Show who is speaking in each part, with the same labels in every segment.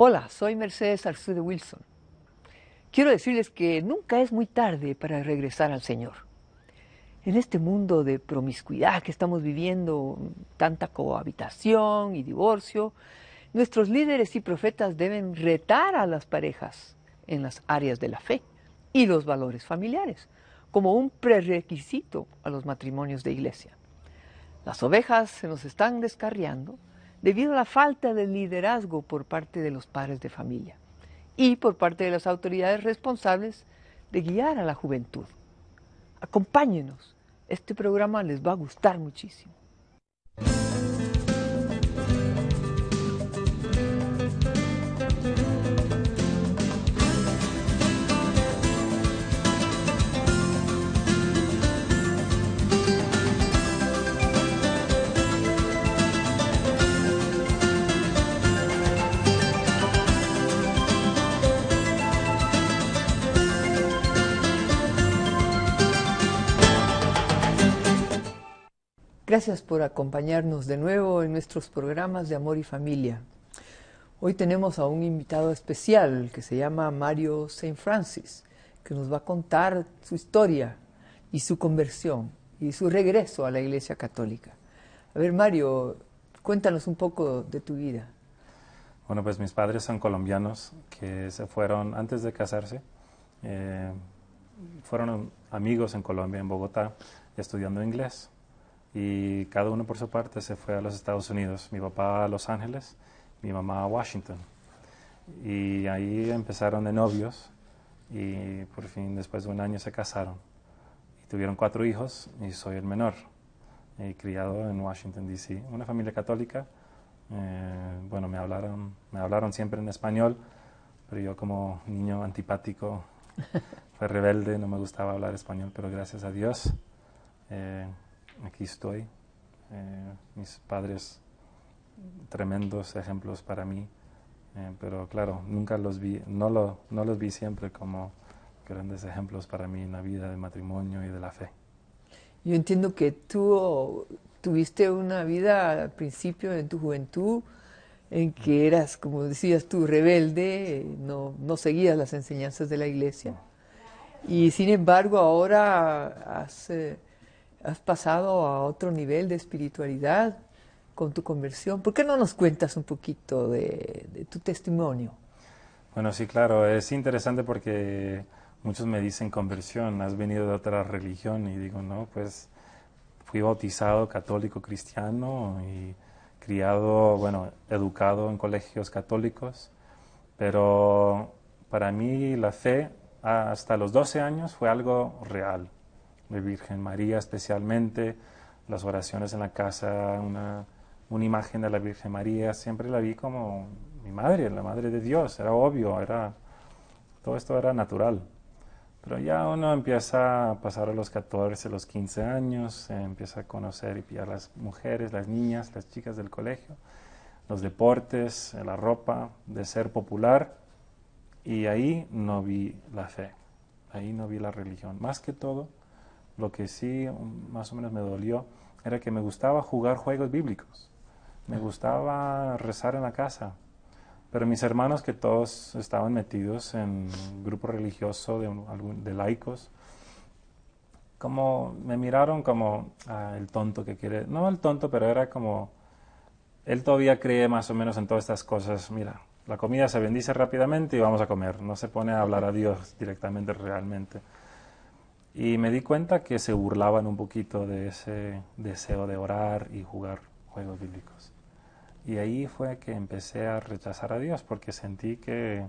Speaker 1: Hola, soy Mercedes Arzude Wilson. Quiero decirles que nunca es muy tarde para regresar al Señor. En este mundo de promiscuidad que estamos viviendo, tanta cohabitación y divorcio, nuestros líderes y profetas deben retar a las parejas en las áreas de la fe y los valores familiares, como un prerequisito a los matrimonios de iglesia. Las ovejas se nos están descarriando debido a la falta de liderazgo por parte de los padres de familia y por parte de las autoridades responsables de guiar a la juventud. Acompáñenos, este programa les va a gustar muchísimo. Gracias por acompañarnos de nuevo en nuestros programas de amor y familia. Hoy tenemos a un invitado especial que se llama Mario Saint Francis, que nos va a contar su historia y su conversión y su regreso a la Iglesia Católica. A ver, Mario, cuéntanos un poco de tu vida.
Speaker 2: Bueno, pues mis padres son colombianos que se fueron antes de casarse. Fueron amigos en Colombia, en Bogotá, estudiando inglés. Y cada uno por su parte se fue a los Estados Unidos. Mi papá a Los Ángeles, mi mamá a Washington. Y ahí empezaron de novios y por fin después de un año se casaron. Y tuvieron 4 hijos y soy el menor. Y criado en Washington, D.C. Una familia católica. Bueno, me hablaron siempre en español, pero yo como niño antipático, fue rebelde, no me gustaba hablar español, pero gracias a Dios aquí estoy. Mis padres, tremendos ejemplos para mí, pero claro, nunca los vi, no los vi siempre como grandes ejemplos para mí en la vida de matrimonio y de la fe.
Speaker 1: Yo entiendo que tú tuviste una vida al principio en tu juventud en que eras, como decías tú, rebelde, no seguías las enseñanzas de la iglesia. Y sin embargo ahora has pasado a otro nivel de espiritualidad con tu conversión. ¿Por qué no nos cuentas un poquito de tu testimonio?
Speaker 2: Bueno, sí, claro, es interesante porque muchos me dicen conversión, has venido de otra religión y digo, no, pues fui bautizado católico cristiano y criado, bueno, educado en colegios católicos, pero para mí la fe hasta los 12 años fue algo real. De Virgen María especialmente, las oraciones en la casa, una imagen de la Virgen María, siempre la vi como mi madre, la madre de Dios, era obvio, todo esto era natural. Pero ya uno empieza a pasar a los 14, los 15 años, empieza a conocer y pillar las mujeres, las niñas, las chicas del colegio, los deportes, la ropa, de ser popular, y ahí no vi la fe, ahí no vi la religión. Más que todo, lo que sí más o menos me dolió era que me gustaba jugar juegos bíblicos, me gustaba rezar en la casa, pero mis hermanos que todos estaban metidos en un grupo religioso de laicos, como me miraron como el tonto que quiere, no el tonto, pero era como, él todavía cree más o menos en todas estas cosas, mira, la comida se bendice rápidamente y vamos a comer, no se pone a hablar a Dios directamente realmente. Y me di cuenta que se burlaban un poquito de ese deseo de orar y jugar juegos bíblicos. Y ahí fue que empecé a rechazar a Dios porque sentí que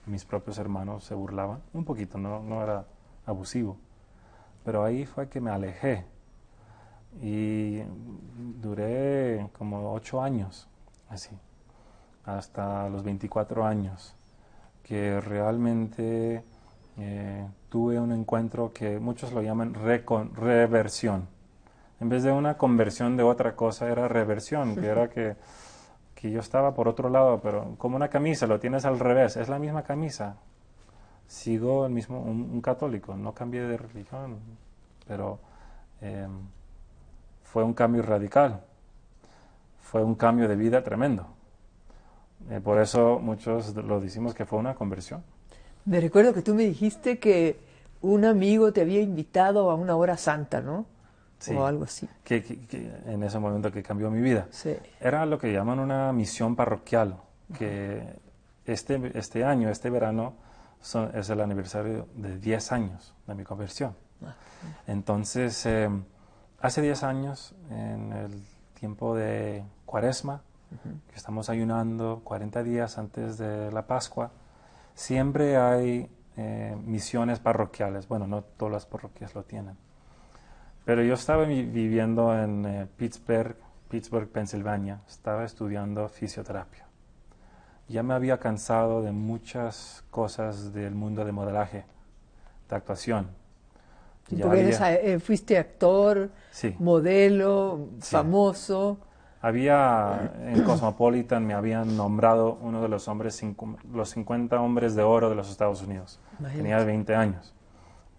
Speaker 2: mis propios hermanos se burlaban. Un poquito, no era abusivo. Pero ahí fue que me alejé. Y duré como 8 años, así, hasta los 24 años, que realmente tuve un encuentro que muchos lo llaman reversión. En vez de una conversión de otra cosa, era reversión, que era que yo estaba por otro lado, pero como una camisa, lo tienes al revés, es la misma camisa. Sigo el mismo, un católico, no cambié de religión, pero fue un cambio radical, fue un cambio de vida tremendo. Por eso muchos lo decimos que fue una conversión.
Speaker 1: Me recuerdo que tú me dijiste que un amigo te había invitado a una hora santa, ¿no? O
Speaker 2: Sí,
Speaker 1: algo así.
Speaker 2: que en ese momento que cambió mi vida.
Speaker 1: Sí.
Speaker 2: Era lo que llaman una misión parroquial, que este año, este verano, es el aniversario de 10 años de mi conversión. Entonces, hace 10 años, en el tiempo de Cuaresma, que estamos ayunando 40 días antes de la Pascua, siempre hay misiones parroquiales. Bueno, no todas las parroquias lo tienen. Pero yo estaba viviendo en Pittsburgh, Pensilvania. Estaba estudiando fisioterapia. Ya me había cansado de muchas cosas del mundo de modelaje, de actuación.
Speaker 1: Sí,
Speaker 2: Ya
Speaker 1: porque
Speaker 2: había,
Speaker 1: fuiste actor,
Speaker 2: sí,
Speaker 1: modelo,
Speaker 2: sí.
Speaker 1: famoso.
Speaker 2: Había en Cosmopolitan me habían nombrado uno de los los 50 hombres de oro de los Estados Unidos. Tenía
Speaker 1: Imagínate.
Speaker 2: 20 años.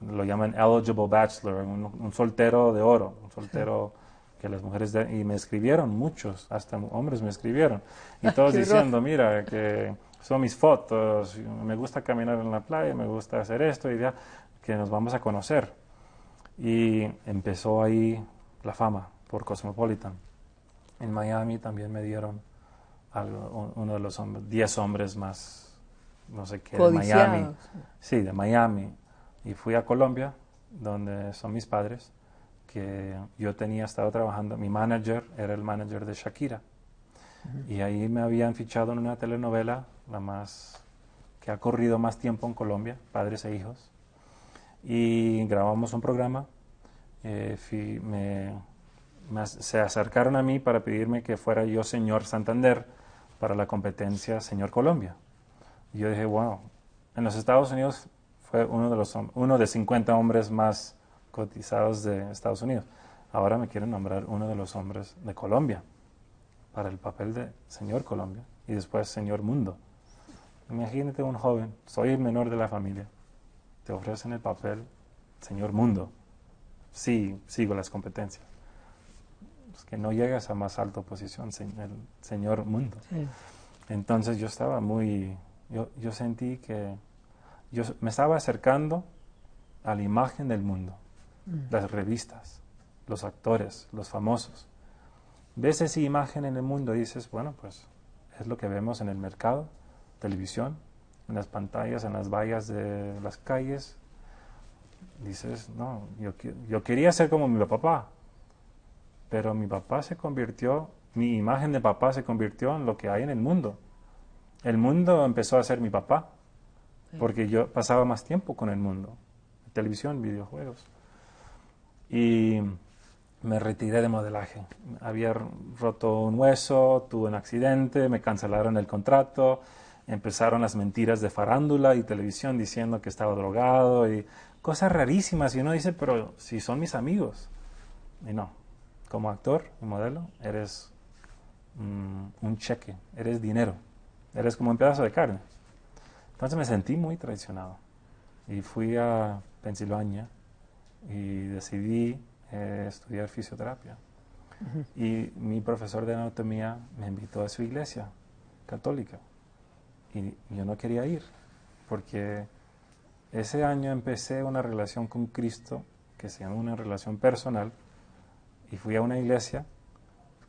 Speaker 2: Lo llaman eligible bachelor, un soltero de oro, un
Speaker 1: Sí.
Speaker 2: soltero que las mujeres y me escribieron muchos, hasta hombres me escribieron y
Speaker 1: Ay,
Speaker 2: todos
Speaker 1: qué horror.
Speaker 2: diciendo, mira, que son mis fotos, me gusta caminar en la playa, me gusta hacer esto y ya que nos vamos a conocer. Y empezó ahí la fama por Cosmopolitan. En Miami también me dieron uno de los 10 hombres más, no sé qué, de Miami.
Speaker 1: Codiciados.
Speaker 2: Sí, de Miami. Y fui a Colombia, donde son mis padres, que yo estado trabajando, mi manager era el manager de Shakira. Y ahí me habían fichado en una telenovela, la más que ha corrido más tiempo en Colombia, Padres e Hijos. Y grabamos un programa. Se acercaron a mí para pedirme que fuera yo señor Santander para la competencia Señor Colombia. Y yo dije, wow, en los Estados Unidos fue uno de 50 hombres más cotizados de Estados Unidos. Ahora me quieren nombrar uno de los hombres de Colombia para el papel de Señor Colombia y después Señor Mundo. Imagínate un joven, soy el menor de la familia, te ofrecen el papel Señor Mundo. Sí, sigo las competencias. Es que no llegas a más alta posición, el Señor Mundo.
Speaker 1: Sí.
Speaker 2: Entonces yo sentí que yo me estaba acercando a la imagen del mundo, las revistas, los actores, los famosos. Ves esa imagen en el mundo y dices, bueno, pues es lo que vemos en el mercado, televisión, en las pantallas, en las vallas de las calles. Dices, no, yo quería ser como mi papá, pero mi imagen de papá se convirtió en lo que hay en el mundo. El mundo empezó a ser mi papá, porque yo pasaba más tiempo con el mundo, televisión, videojuegos. Y me retiré de modelaje. Había roto un hueso, tuve un accidente, me cancelaron el contrato, empezaron las mentiras de farándula y televisión diciendo que estaba drogado y cosas rarísimas. Y uno dice, pero si son mis amigos. Y no, como actor y modelo eres un cheque, eres dinero, eres como un pedazo de carne. Entonces me sentí muy traicionado y fui a Pensilvania y decidí estudiar fisioterapia. Y mi profesor de anatomía me invitó a su iglesia católica y yo no quería ir porque ese año empecé una relación con Cristo que se llama una relación personal y fui a una iglesia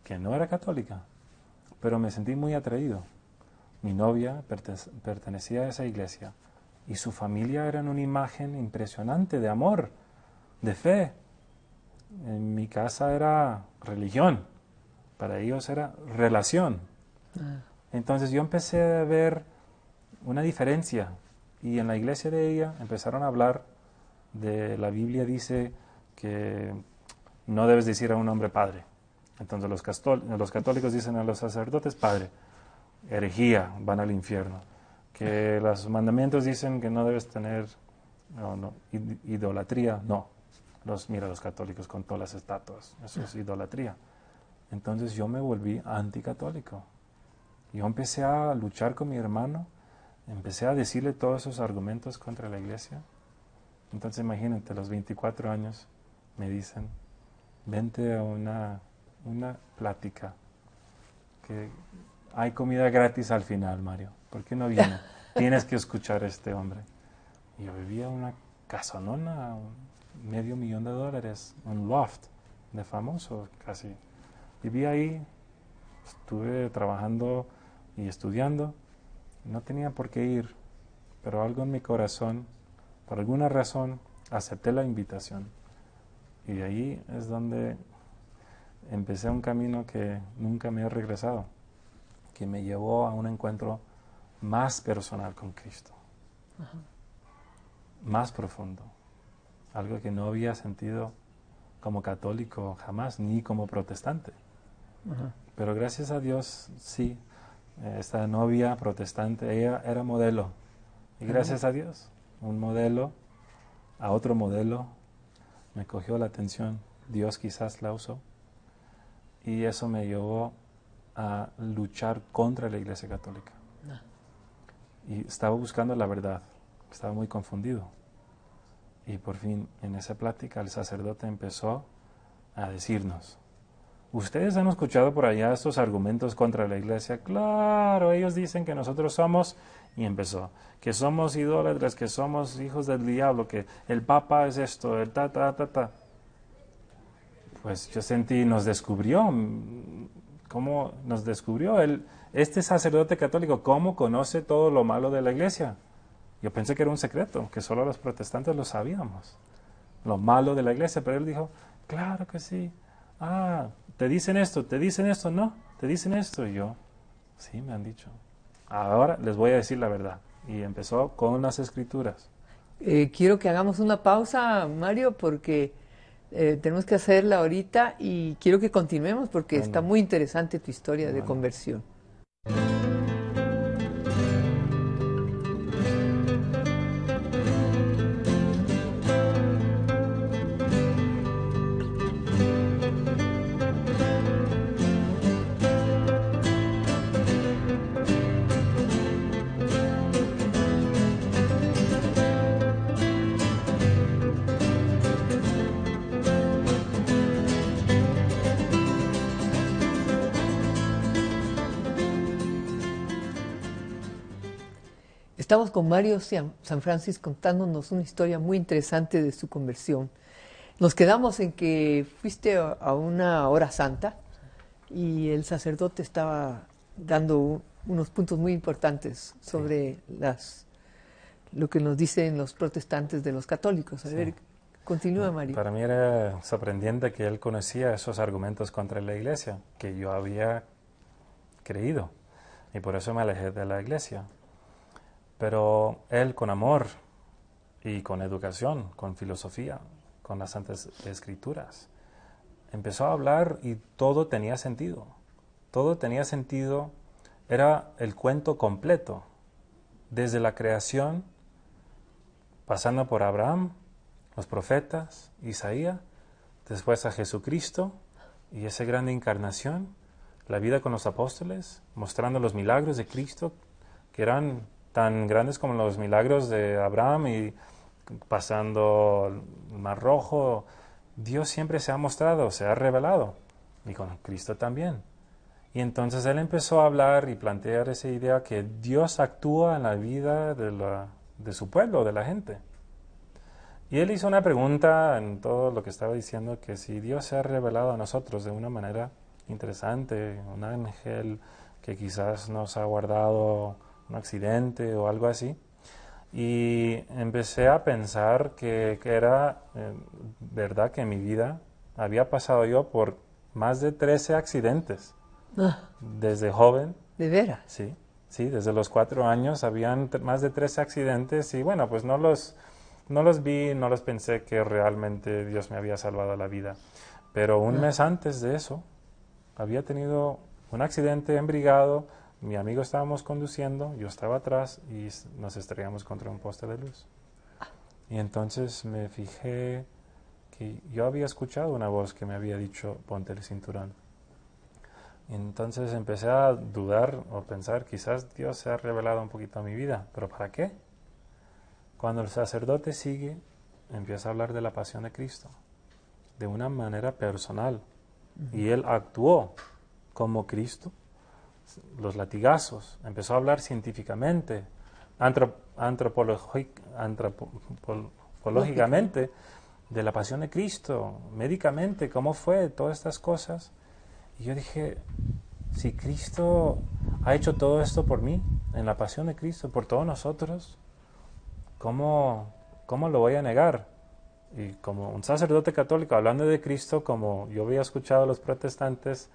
Speaker 2: que no era católica, pero me sentí muy atraído. Mi novia pertenecía a esa iglesia y su familia era una imagen impresionante de amor, de fe. En mi casa era religión, para ellos era relación. Entonces yo empecé a ver una diferencia y en la iglesia de ella empezaron a hablar de la Biblia dice que no debes decir a un hombre padre. Entonces los católicos dicen a los sacerdotes padre, herejía, van al infierno. Que los mandamientos dicen que no debes tener idolatría, no. Mira los católicos con todas las estatuas, eso es idolatría. Entonces yo me volví anticatólico. Yo empecé a luchar con mi hermano, empecé a decirle todos esos argumentos contra la iglesia. Entonces imagínate, a los 24 años me dicen, vente a una plática, que hay comida gratis al final, Mario. ¿Por qué no viene? Tienes que escuchar a este hombre. Y yo vivía en una casonona, $500,000, un loft de famoso casi. Viví ahí, estuve trabajando y estudiando. No tenía por qué ir, pero algo en mi corazón, por alguna razón, acepté la invitación. Y de ahí es donde empecé un camino que nunca me he regresado, que me llevó a un encuentro más personal con Cristo, más profundo, algo que no había sentido como católico jamás, ni como protestante. Pero gracias a Dios, sí, esta novia protestante, ella era modelo. Y gracias a Dios, un modelo a otro modelo me cogió la atención. Dios quizás la usó. Y eso me llevó a luchar contra la Iglesia Católica. Y estaba buscando la verdad, estaba muy confundido. Y por fin, en esa plática, el sacerdote empezó a decirnos: ¿ustedes han escuchado por allá estos argumentos contra la Iglesia? Claro, ellos dicen que nosotros somos, y empezó, que somos idólatras, que somos hijos del diablo, que el Papa es esto, el ta. Pues yo sentí, nos descubrió. ¿Cómo nos descubrió? Este sacerdote católico, ¿cómo conoce todo lo malo de la Iglesia? Yo pensé que era un secreto, que solo los protestantes lo sabíamos, lo malo de la Iglesia, pero él dijo, claro que sí. Te dicen esto, no, te dicen esto. Y yo, sí, me han dicho. Ahora les voy a decir la verdad. Y empezó con las Escrituras.
Speaker 1: Quiero que hagamos una pausa, Mario, porque tenemos que hacerla ahorita y quiero que continuemos porque está muy interesante tu historia de conversión. Estamos con Mario San Francis contándonos una historia muy interesante de su conversión. Nos quedamos en que fuiste a una hora santa y el sacerdote estaba dando unos puntos muy importantes sobre lo que nos dicen los protestantes de los católicos. A ver, continúa, Mario.
Speaker 2: Para mí era sorprendente que él conocía esos argumentos contra la Iglesia, que yo había creído, y por eso me alejé de la Iglesia. Pero él, con amor y con educación, con filosofía, con las Santas Escrituras, empezó a hablar y todo tenía sentido. Todo tenía sentido, era el cuento completo, desde la creación, pasando por Abraham, los profetas, Isaías, después a Jesucristo y esa gran encarnación, la vida con los apóstoles, mostrando los milagros de Cristo, que eran tan grandes como los milagros de Abraham y pasando el Mar Rojo. Dios siempre se ha mostrado, se ha revelado, y con Cristo también. Y entonces él empezó a hablar y plantear esa idea que Dios actúa en la vida de su pueblo, de la gente. Y él hizo una pregunta en todo lo que estaba diciendo, que si Dios se ha revelado a nosotros de una manera interesante, un ángel que quizás nos ha guardado un accidente o algo así. Y empecé a pensar que era verdad que en mi vida había pasado yo por más de 13 accidentes. Desde joven.
Speaker 1: ¿De veras?
Speaker 2: Sí, desde los 4 años habían más de 13 accidentes y bueno, pues no los vi, no los pensé que realmente Dios me había salvado la vida. Pero un mes antes de eso había tenido un accidente en Brigado. Mi amigo estábamos conduciendo, yo estaba atrás y nos estrellamos contra un poste de luz. Y entonces me fijé que yo había escuchado una voz que me había dicho, ponte el cinturón. Y entonces empecé a dudar o pensar, quizás Dios se ha revelado un poquito a mi vida, ¿pero para qué? Cuando el sacerdote sigue, empieza a hablar de la pasión de Cristo, de una manera personal. Y él actuó como Cristo, los latigazos, empezó a hablar científicamente, antropológicamente, de la pasión de Cristo, médicamente, cómo fue, todas estas cosas. Y yo dije, si Cristo ha hecho todo esto por mí, en la pasión de Cristo, por todos nosotros, ¿cómo lo voy a negar? Y como un sacerdote católico, hablando de Cristo, como yo había escuchado a los protestantes,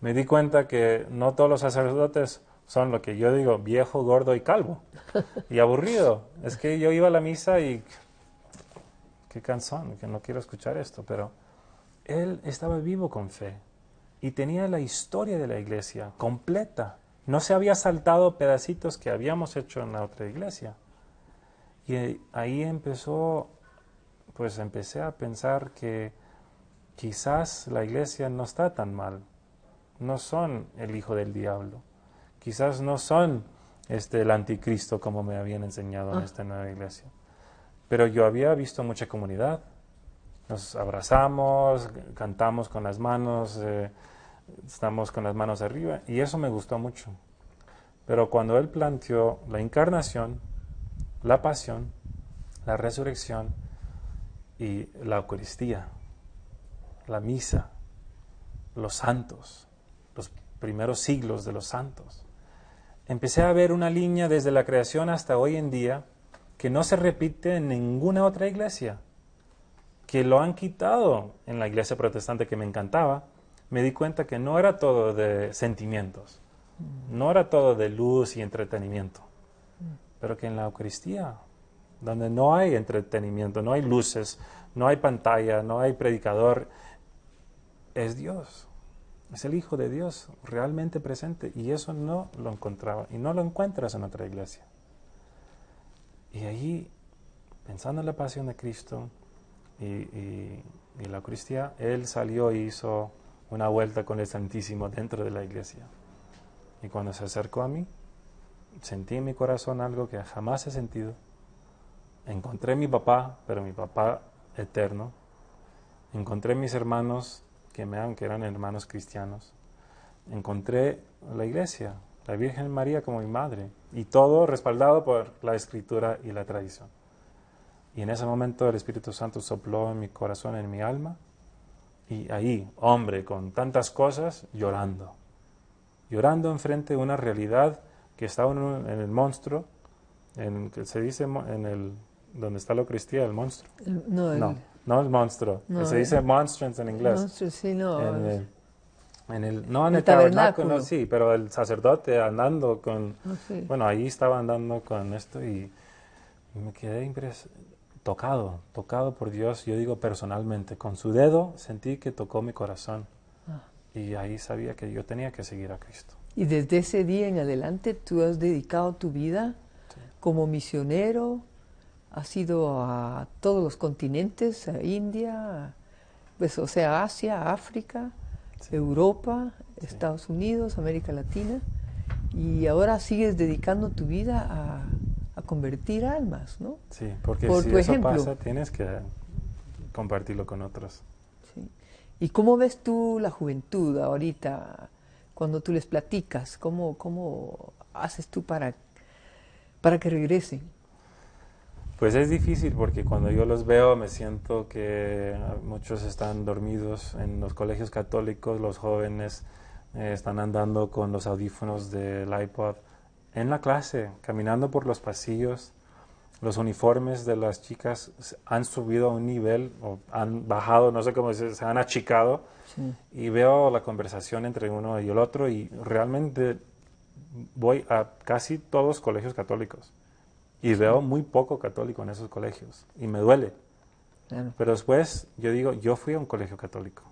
Speaker 2: me di cuenta que no todos los sacerdotes son lo que yo digo, viejo, gordo y calvo, y aburrido. Es que yo iba a la misa y qué cansón, que no quiero escuchar esto, pero él estaba vivo con fe y tenía la historia de la iglesia completa. No se había saltado pedacitos que habíamos hecho en la otra iglesia. Y ahí empecé a pensar que quizás la iglesia no está tan mal. No son el hijo del diablo. Quizás no son el anticristo como me habían enseñado en esta nueva iglesia. Pero yo había visto mucha comunidad. Nos abrazamos, cantamos con las manos, estamos con las manos arriba, y eso me gustó mucho. Pero cuando él planteó la encarnación, la pasión, la resurrección y la Eucaristía, la misa, los santos, los primeros siglos de los santos, empecé a ver una línea desde la creación hasta hoy en día que no se repite en ninguna otra iglesia, que lo han quitado en la iglesia protestante que me encantaba. Me di cuenta que no era todo de sentimientos, no era todo de luz y entretenimiento, pero que en la Eucaristía, donde no hay entretenimiento, no hay luces, no hay pantalla, no hay predicador, es Dios, es el Hijo de Dios realmente presente, y eso no lo encontraba y no lo encuentras en otra iglesia. Y ahí, pensando en la pasión de Cristo y la Eucaristía, él salió y hizo una vuelta con el Santísimo dentro de la iglesia. Y cuando se acercó a mí, sentí en mi corazón algo que jamás he sentido. Encontré a mi papá, pero mi papá eterno. Encontré a mis hermanos que eran hermanos cristianos. Encontré la iglesia, la Virgen María como mi madre, y todo respaldado por la Escritura y la tradición. Y en ese momento el Espíritu Santo sopló en mi corazón, en mi alma, y ahí, hombre, con tantas cosas, llorando enfrente de una realidad que estaba en el monstruo, que se dice donde está la Eucaristía, el monstruo. No el monstruo,
Speaker 1: no,
Speaker 2: se dice monstrance en inglés.
Speaker 1: Monstruo, sí, no.
Speaker 2: En el tabernáculo, sí, pero el sacerdote andando con... sí. Bueno, ahí estaba andando con esto y me quedé tocado por Dios. Yo digo personalmente, con su dedo sentí que tocó mi corazón. Y ahí sabía que yo tenía que seguir a Cristo.
Speaker 1: Y desde ese día en adelante tú has dedicado tu vida como misionero, has ido a todos los continentes, a India, pues, o sea, Asia, África, Europa, Estados Unidos, América Latina, y ahora sigues dedicando tu vida a convertir almas, ¿no?
Speaker 2: Sí, porque si eso pasa, tienes que compartirlo con otros.
Speaker 1: Sí. ¿Y cómo ves tú la juventud ahorita, cuando tú les platicas? ¿Cómo haces tú para que regresen?
Speaker 2: Pues es difícil porque cuando yo los veo me siento que muchos están dormidos en los colegios católicos, los jóvenes están andando con los audífonos del iPod en la clase, caminando por los pasillos. Los uniformes de las chicas han subido a un nivel, o han bajado, no sé cómo decir, se han achicado. Sí. Y veo la conversación entre uno y el otro y realmente voy a casi todos los colegios católicos. Y veo muy poco católico en esos colegios. Y me duele. Claro. Pero después yo digo, yo fui a un colegio católico.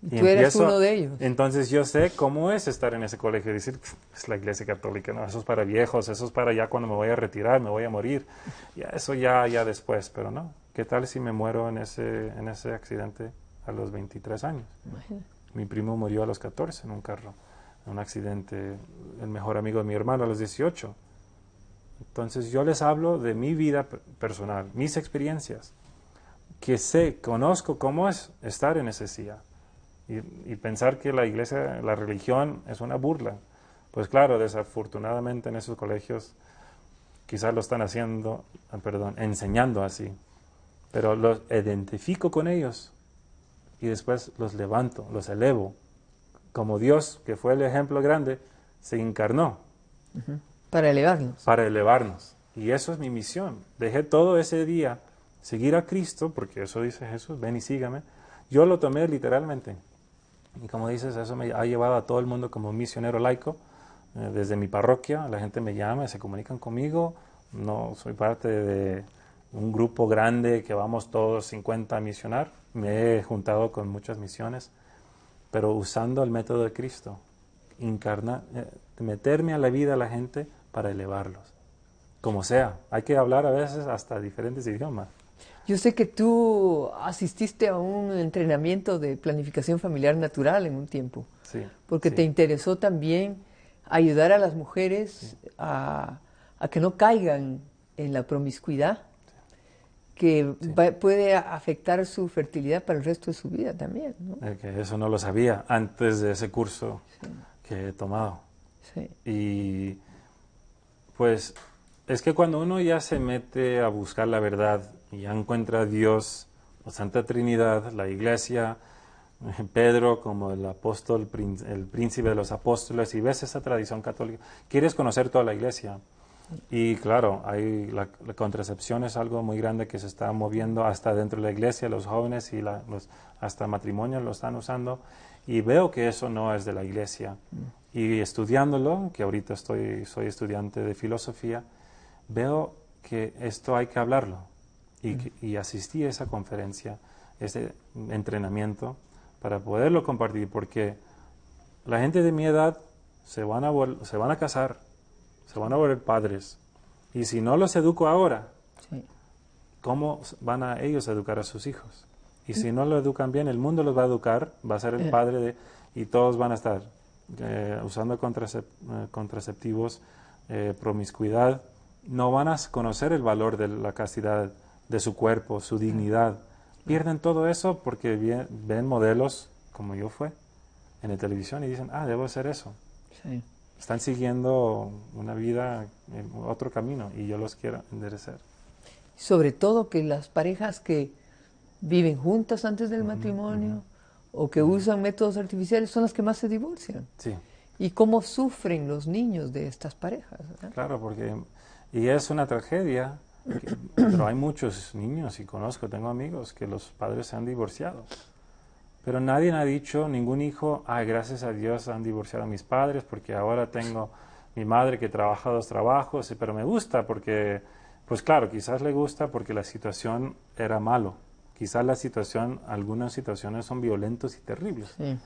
Speaker 1: Y tú eres uno de ellos.
Speaker 2: Entonces yo sé cómo es estar en ese colegio y decir, es la iglesia católica, no, eso es para viejos, eso es para ya cuando me voy a retirar, me voy a morir. Ya, eso ya después, pero no. ¿Qué tal si me muero en ese accidente a los 23 años? Imagínate. Mi primo murió a los 14 en un carro, en un accidente. El mejor amigo de mi hermano a los 18. Entonces yo les hablo de mi vida personal, mis experiencias, que conozco cómo es estar en ese silla y pensar que la iglesia, la religión es una burla. Pues claro, desafortunadamente en esos colegios quizás lo están haciendo, enseñando así, pero los identifico con ellos y después los levanto, los elevo, como Dios, que fue el ejemplo grande, se encarnó.
Speaker 1: Para elevarnos.
Speaker 2: Para elevarnos. Y eso es mi misión. Dejé todo ese día seguir a Cristo, porque eso dice Jesús, ven y sígame. Yo lo tomé literalmente. Y como dices, eso me ha llevado a todo el mundo como misionero laico. Desde mi parroquia, la gente me llama, se comunican conmigo. No soy parte de un grupo grande que vamos todos 50 a misionar. Me he juntado con muchas misiones, pero usando el método de Cristo. Meterme a la vida a la gente para elevarlos. Como sea, hay que hablar a veces hasta diferentes idiomas.
Speaker 1: Yo sé que tú asististe a un entrenamiento de planificación familiar natural en un tiempo,
Speaker 2: Sí,
Speaker 1: porque
Speaker 2: sí.
Speaker 1: te interesó también ayudar a las mujeres a que no caigan en la promiscuidad, que puede afectar su fertilidad para el resto de su vida también, ¿no?
Speaker 2: Que eso no lo sabía antes de ese curso que he tomado.
Speaker 1: Sí.
Speaker 2: Y pues es que cuando uno ya se mete a buscar la verdad y ya encuentra a Dios, la Santa Trinidad, la Iglesia, Pedro como el apóstol, el príncipe de los apóstoles, y ves esa tradición católica, quieres conocer toda la Iglesia. Y claro, la contracepción es algo muy grande que se está moviendo hasta dentro de la Iglesia, los jóvenes y hasta matrimonios lo están usando, y veo que eso no es de la Iglesia. Y estudiándolo, que ahorita soy estudiante de filosofía, veo que esto hay que hablarlo. Y asistí a esa conferencia, ese entrenamiento, para poderlo compartir, porque la gente de mi edad se van a casar, se van a volver padres, y si no los educo ahora, ¿cómo van a ellos educar a sus hijos? Y si no lo educan bien, el mundo los va a educar, va a ser el padre y todos van a estar usando contraceptivos, promiscuidad, no van a conocer el valor de la castidad, de su cuerpo, su dignidad. Pierden todo eso porque ven modelos como yo fue en la televisión y dicen, debo hacer eso.
Speaker 1: Sí.
Speaker 2: Están siguiendo una vida, otro camino, y yo los quiero enderezar.
Speaker 1: Sobre todo que las parejas que viven juntas antes del matrimonio o que usan métodos artificiales son las que más se divorcian.
Speaker 2: Sí.
Speaker 1: Y cómo sufren los niños de estas parejas, ¿verdad?
Speaker 2: Claro, y es una tragedia, pero hay muchos niños, y tengo amigos que los padres se han divorciado. Pero nadie ha dicho, ningún hijo, gracias a Dios han divorciado a mis padres, porque ahora tengo mi madre que trabaja 2 trabajos, pero me gusta porque, pues claro, quizás le gusta porque la situación era malo. Quizás algunas situaciones son violentos y terribles.
Speaker 1: Sí.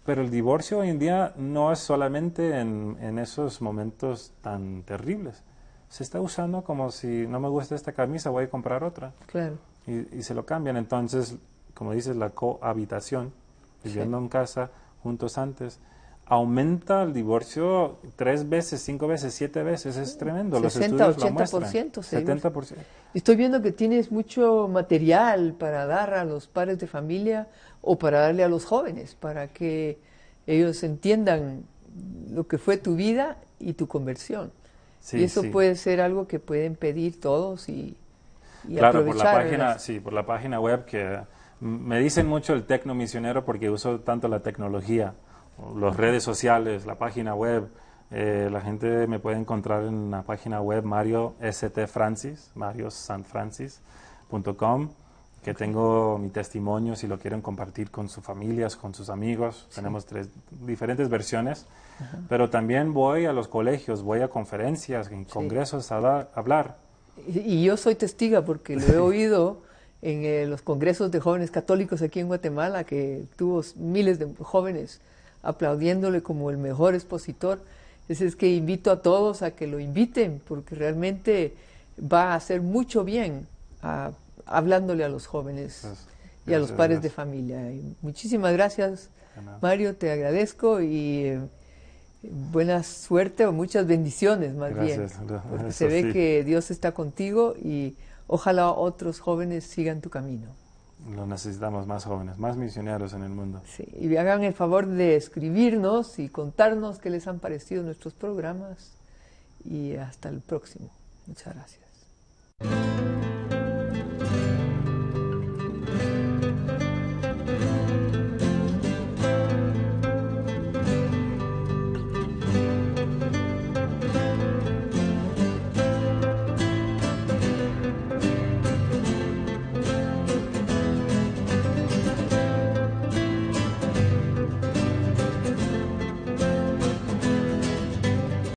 Speaker 2: Pero el divorcio hoy en día no es solamente en esos momentos tan terribles. Se está usando como si no me gusta esta camisa, voy a comprar otra.
Speaker 1: Claro.
Speaker 2: Y se lo cambian. Entonces, como dices, la cohabitación, viviendo en casa juntos antes, aumenta el divorcio 3 veces, 5 veces, 7 veces. Es tremendo.
Speaker 1: 60,
Speaker 2: Los estudios
Speaker 1: 80%.
Speaker 2: lo muestran. 70%.
Speaker 1: Estoy viendo que tienes mucho material para dar a los padres de familia o para darle a los jóvenes, para que ellos entiendan lo que fue tu vida y tu conversión.
Speaker 2: Sí,
Speaker 1: y eso puede ser algo que pueden pedir todos y
Speaker 2: claro,
Speaker 1: aprovechar.
Speaker 2: por la página web, que me dicen mucho el tecno misionero porque uso tanto la tecnología, las redes sociales, la página web. La gente me puede encontrar en la página web mariosanfrancis.com, que tengo mi testimonio si lo quieren compartir con sus familias, con sus amigos. Sí. Tenemos 3 diferentes versiones, pero también voy a los colegios, voy a conferencias, en congresos a hablar.
Speaker 1: Y yo soy testiga porque lo he oído en los congresos de jóvenes católicos aquí en Guatemala, que tuvo miles de jóvenes aplaudiéndole como el mejor expositor. Es que invito a todos a que lo inviten, porque realmente va a hacer mucho bien hablándole a los jóvenes y a los padres de familia. Y muchísimas gracias, Mario, te agradezco y buena suerte o muchas bendiciones más bien, porque se ve que Dios está contigo y ojalá otros jóvenes sigan tu camino.
Speaker 2: Lo necesitamos más jóvenes, más misioneros en el mundo.
Speaker 1: Sí, y hagan el favor de escribirnos y contarnos qué les han parecido nuestros programas. Y hasta el próximo. Muchas gracias.